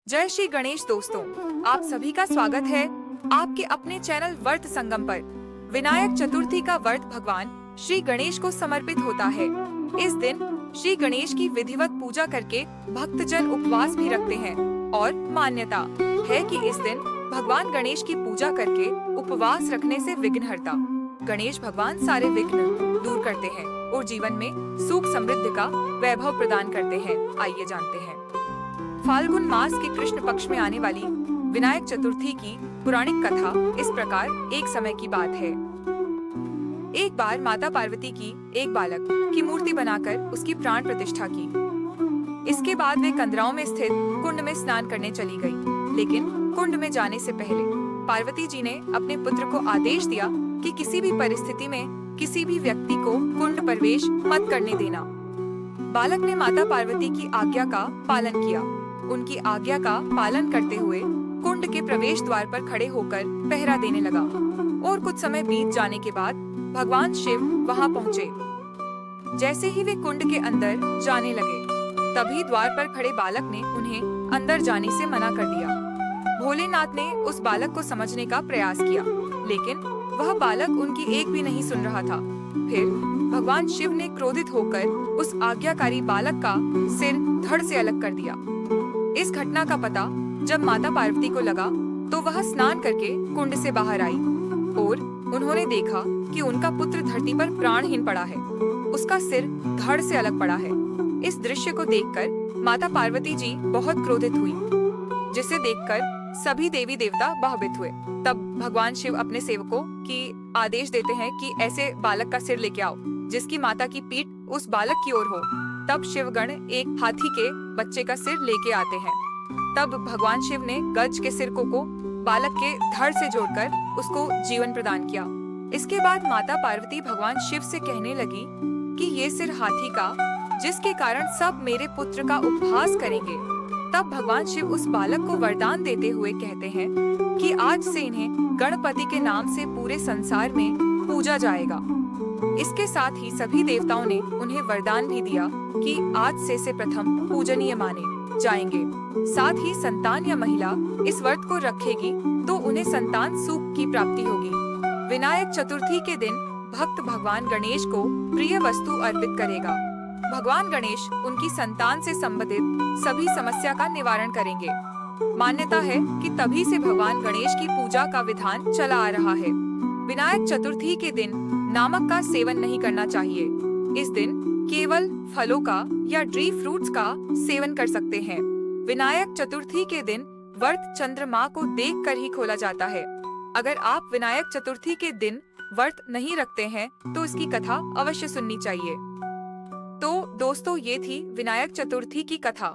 जय श्री गणेश दोस्तों, आप सभी का स्वागत है आपके अपने चैनल व्रत संगम पर। विनायक चतुर्थी का व्रत भगवान श्री गणेश को समर्पित होता है। इस दिन श्री गणेश की विधिवत पूजा करके भक्तजन उपवास भी रखते हैं और मान्यता है कि इस दिन भगवान गणेश की पूजा करके उपवास रखने से विघ्नहर्ता गणेश भगवान सारे विघ्न दूर करते हैं और जीवन में सुख समृद्धि का वैभव प्रदान करते हैं। आइए जानते हैं। फाल्गुन मास के कृष्ण पक्ष में आने वाली विनायक चतुर्थी की पौराणिक कथा इस प्रकार। एक समय की बात है, एक बार माता पार्वती की एक बालक की मूर्ति बनाकर उसकी प्राण प्रतिष्ठा की। इसके बाद वे कंदराओं में स्थित कुंड में स्नान करने चली गई। लेकिन कुंड में जाने से पहले पार्वती जी ने अपने पुत्र को आदेश दिया कि किसी भी परिस्थिति में किसी भी व्यक्ति को कुंड प्रवेश मत करने देना। बालक ने माता पार्वती की आज्ञा का पालन किया। उनकी आज्ञा का पालन करते हुए कुंड के प्रवेश द्वार पर खड़े होकर पहरा देने लगा और कुछ समय बीत जाने के बाद भगवान शिव वहां पहुंचे। जैसे ही वे कुंड के अंदर जाने लगे, तभी द्वार पर खड़े बालक ने उन्हें अंदर जाने से मना कर दिया। भोलेनाथ ने उस बालक को समझने का प्रयास किया, लेकिन वह बालक उनकी एक भी नहीं सुन रहा था। फिर भगवान शिव ने क्रोधित होकर उस आज्ञाकारी बालक का सिर धड़ से अलग कर दिया। इस घटना का पता जब माता पार्वती को लगा तो वह स्नान करके कुंड से बाहर आई और उन्होंने देखा कि उनका पुत्र धरती पर प्राणहीन पड़ा है। उसका सिर धड़ से अलग पड़ा है। इस दृश्य को देखकर माता पार्वती जी बहुत क्रोधित हुई, जिसे देखकर सभी देवी देवता भयभीत हुए। तब भगवान शिव अपने सेवकों की आदेश देते हैं कि ऐसे बालक का सिर लेके आओ जिसकी माता की पीठ उस बालक की ओर हो। तब शिवगण एक हाथी के बच्चे का सिर लेके आते हैं। तब भगवान शिव ने गज के सिर को बालक के धड़ से जोड़कर उसको जीवन प्रदान किया। इसके बाद माता पार्वती भगवान शिव से कहने लगी कि ये सिर हाथी का, जिसके कारण सब मेरे पुत्र का उपहास करेंगे। तब भगवान शिव उस बालक को वरदान देते हुए कहते हैं कि आज से इन्हें गणपति के नाम से पूरे संसार में पूजा जाएगा। इसके साथ ही सभी देवताओं ने उन्हें वरदान भी दिया कि आज से प्रथम पूजनीय माने जाएंगे। साथ ही संतान या महिला इस व्रत को रखेगी तो उन्हें संतान सुख की प्राप्ति होगी। विनायक चतुर्थी के दिन भक्त भगवान गणेश को प्रिय वस्तु अर्पित करेगा। भगवान गणेश उनकी संतान से संबंधित सभी समस्या का निवारण करेंगे। मान्यता है कि तभी से भगवान गणेश की पूजा का विधान चला आ रहा है। विनायक चतुर्थी के दिन नमक का सेवन नहीं करना चाहिए। इस दिन केवल फलों का या ड्राई फ्रूट्स का सेवन कर सकते हैं। विनायक चतुर्थी के दिन व्रत चंद्रमा को देखकर ही खोला जाता है। अगर आप विनायक चतुर्थी के दिन व्रत नहीं रखते हैं तो इसकी कथा अवश्य सुननी चाहिए। तो दोस्तों, ये थी विनायक चतुर्थी की कथा।